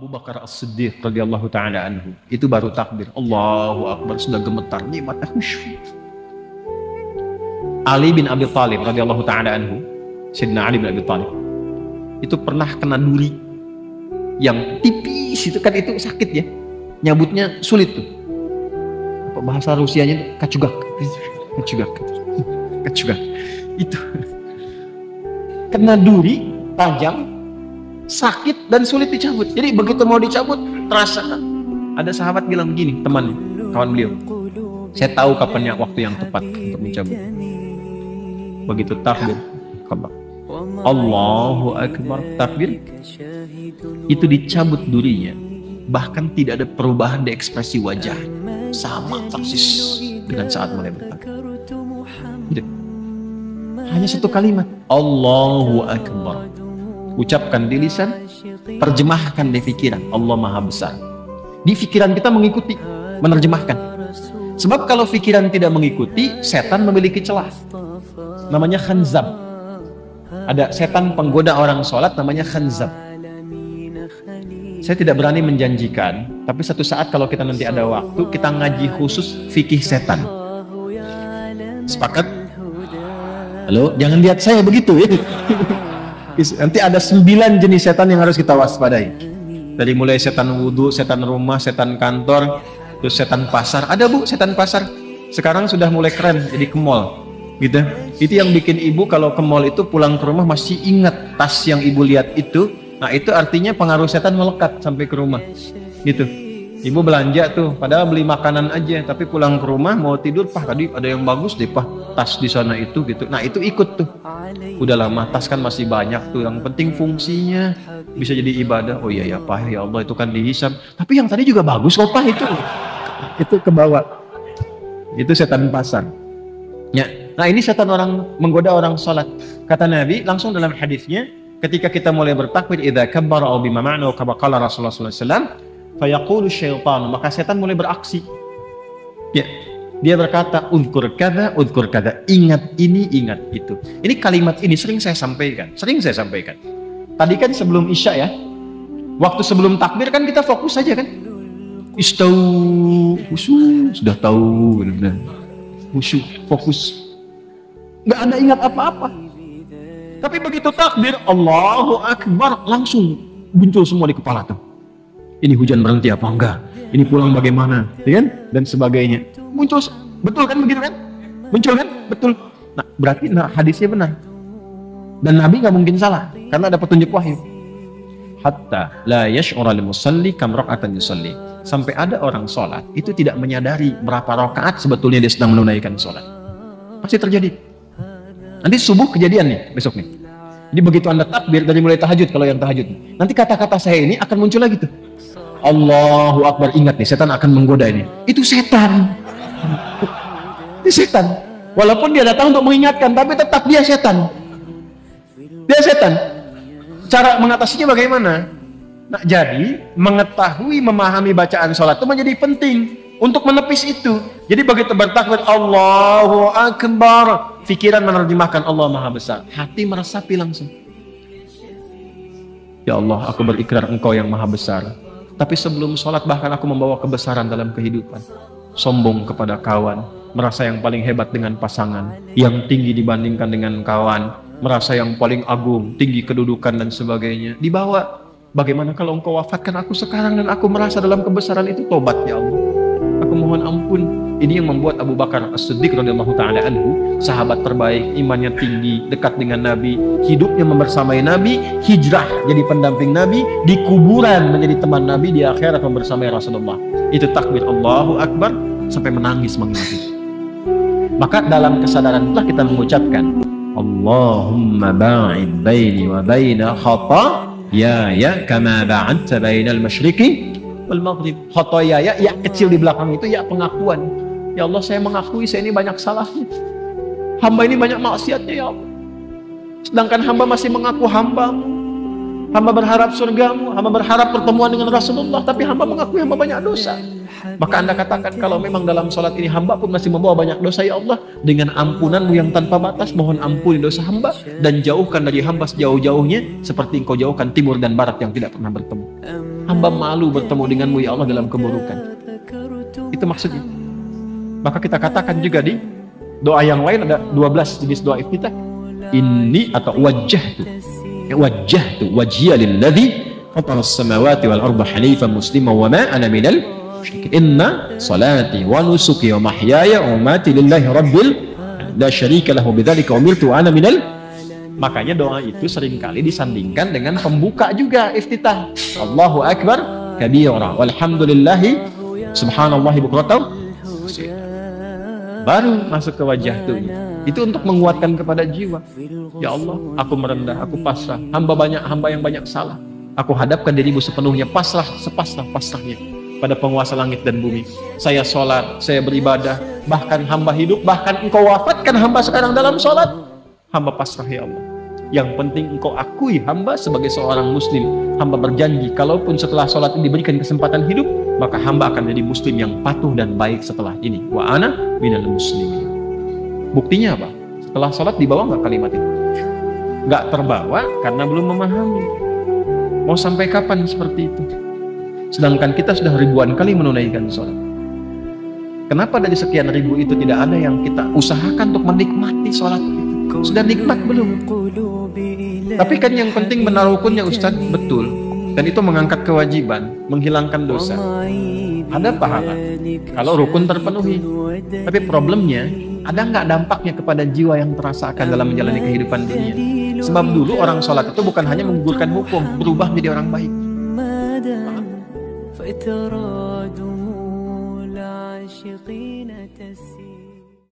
Abu Bakar As-Siddiq radhiyallahu taala anhu itu baru takbir Allahu Akbar sudah gemetar nikmatnya khusyuk. Ali bin Abi Thalib radhiyallahu taala anhu, Sayyidina Ali bin Abi Thalib itu pernah kena duri yang tipis itu kan, itu sakit ya, nyabutnya sulit tuh. Apa bahasa Rusianya itu kacugak itu kena duri tajam, sakit dan sulit dicabut. Jadi begitu mau dicabut terasa. Ada sahabat bilang begini, teman kawan beliau, saya tahu kapannya waktu yang tepat untuk mencabut. Begitu takbir Allahu Akbar, takbir, itu dicabut durinya, bahkan tidak ada perubahan di ekspresi wajah, sama persis dengan saat mulai bertakbir. Hanya satu kalimat Allahu Akbar, ucapkan di lisan, terjemahkan di pikiran, Allah Maha Besar. Di pikiran kita mengikuti, menerjemahkan. Sebab kalau pikiran tidak mengikuti, setan memiliki celah, namanya khanzab. Ada setan penggoda orang sholat namanya khanzab. Saya tidak berani menjanjikan, tapi satu saat kalau kita nanti ada waktu, kita ngaji khusus fikih setan. Sepakat? Halo, jangan lihat saya begitu ya. Nanti ada 9 jenis setan yang harus kita waspadai. Dari mulai setan wudhu, setan rumah, setan kantor, terus setan pasar. Ada bu, setan pasar. Sekarang sudah mulai keren, jadi ke mall. Gitu. Itu yang bikin ibu kalau ke mall itu pulang ke rumah masih ingat tas yang ibu lihat itu. Nah itu artinya pengaruh setan melekat sampai ke rumah. Gitu. Ibu belanja tuh, padahal beli makanan aja, tapi pulang ke rumah mau tidur, Pak tadi ada yang bagus deh Pak, tas di sana itu gitu. Nah itu ikut tuh. Udah lama tas kan masih banyak tuh, yang penting fungsinya bisa jadi ibadah. Oh iya ya Pak, ya Allah itu kan dihisab. Tapi yang tadi juga bagus kok Pak itu. Itu ke bawah. Itu setan pasar. Ya. Nah ini setan orang menggoda orang salat. Kata Nabi langsung dalam hadisnya, ketika kita mulai bertakbir, idza kabbara aw bima ma'na kama qala Rasulullah sallallahu alaihi wasallam, fayaqulu syaitan, maka setan mulai beraksi. Ya, dia berkata, udhkur kada, ingat ini, ingat itu. Ini kalimat ini sering saya sampaikan. Tadi kan sebelum Isya ya, waktu sebelum takbir kan kita fokus saja kan. Istau, khusyuk, sudah tahu, benar-benar khusyuk, fokus. Nggak ada ingat apa-apa. Tapi begitu takbir, Allahu Akbar, langsung muncul semua di kepala tuh. Ini hujan berhenti apa enggak? Ini pulang bagaimana? Ya kan? Dan sebagainya. Muncul, betul kan begitu kan? Muncul kan? Betul. Nah, berarti hadisnya benar. Dan Nabi nggak mungkin salah, karena ada petunjuk wahyu. Hatta la yash'ura al-musalli kam raka'atan yusalli. Sampai ada orang sholat, itu tidak menyadari berapa rakaat sebetulnya dia sedang menunaikan sholat. Pasti terjadi. Nanti subuh kejadian nih, besok nih. Jadi begitu Anda takbir, dari mulai tahajud, kalau yang tahajud, nanti kata-kata saya ini akan muncul lagi tuh. Allahu Akbar, ingat nih, setan akan menggoda ini. Itu setan. Itu setan. Walaupun dia datang untuk mengingatkan, tapi tetap dia setan. Dia setan. Cara mengatasinya bagaimana? Nah, jadi mengetahui, memahami bacaan sholat itu menjadi penting untuk menepis itu. Jadi begitu bertakbir Allahu Akbar, pikiran menerjemahkan Allah Maha Besar, hati meresapi langsung. Ya Allah, aku berikrar Engkau yang Maha Besar. Tapi sebelum sholat bahkan aku membawa kebesaran dalam kehidupan. Sombong kepada kawan, merasa yang paling hebat dengan pasangan, yang tinggi dibandingkan dengan kawan, merasa yang paling agung, tinggi kedudukan dan sebagainya. Dibawa, bagaimana kalau Engkau wafatkan aku sekarang dan aku merasa dalam kebesaran itu? Tobat ya Allah, aku mohon ampun. Ini yang membuat Abu Bakar As-Siddiq radhiyallahu taala anhu, sahabat terbaik, imannya tinggi, dekat dengan Nabi, hidupnya membersamai Nabi, hijrah jadi pendamping Nabi, di kuburan menjadi teman Nabi, di akhirat membersamai Rasulullah. Itu takbir Allahu Akbar sampai menangis mengingat itu. Maka dalam kesadaran itulah kita mengucapkan Allahumma ba'id baini wa baina khataaya kama ba'adta bainal masyriqi wal maghrib. Khataaya, ya kecil di belakang itu ya pengakuan. Ya Allah, saya mengakui saya ini banyak salahnya. Hamba ini banyak maksiatnya ya Allah. Sedangkan hamba masih mengaku hamba-Mu. Hamba berharap surgamu, hamba berharap pertemuan dengan Rasulullah, tapi hamba mengakui hamba banyak dosa. Maka Anda katakan, kalau memang dalam sholat ini hamba pun masih membawa banyak dosa, ya Allah, dengan ampunanmu yang tanpa batas, mohon ampuni dosa hamba, dan jauhkan dari hamba sejauh-jauhnya, seperti engkau jauhkan timur dan barat yang tidak pernah bertemu. Hamba malu bertemu denganmu, ya Allah, dalam keburukan. Itu maksudnya. Maka kita katakan juga di doa yang lain, ada 12 jenis doa iftitah. Ini atau wajjahtu wajhiya lilladzi fatara as-samawati wal arda hanifan musliman wa ma ana minal musyrikin. Inna salati wa nusuki wa mahyaya wa mamati lillahi rabbil la syarika lahu bidzalika umirtu wa ana minal. Makanya doa itu seringkali disandingkan dengan pembuka juga iftitah. Allahu akbar kabira walhamdulillahi subhanallahi bukratan, baru masuk ke wajah itu untuk menguatkan kepada jiwa. Ya Allah, aku merendah, aku pasrah, hamba yang banyak salah, aku hadapkan dirimu sepenuhnya, pasrah sepasrah-pasrahnya pada penguasa langit dan bumi. Saya sholat, saya beribadah, bahkan hamba hidup, bahkan engkau wafatkan hamba sekarang dalam sholat, hamba pasrah ya Allah. Yang penting engkau akui hamba sebagai seorang muslim. Hamba berjanji, kalaupun setelah sholat ini diberikan kesempatan hidup, maka hamba akan jadi muslim yang patuh dan baik setelah ini. Wa ana minal muslimin. Buktinya apa? Setelah sholat dibawa nggak kalimat itu? Nggak terbawa karena belum memahami. Mau sampai kapan seperti itu? Sedangkan kita sudah ribuan kali menunaikan sholat. Kenapa dari sekian ribu itu tidak ada yang kita usahakan untuk menikmati sholat itu? Sudah nikmat belum? Tapi kan yang penting benar rukunnya, Ustaz, betul. Dan itu mengangkat kewajiban, menghilangkan dosa. Ada pahala kalau rukun terpenuhi. Tapi problemnya, ada nggak dampaknya kepada jiwa yang terasakan dalam menjalani kehidupan dunia? Sebab dulu orang sholat itu bukan hanya menggugurkan hukum, berubah menjadi orang baik.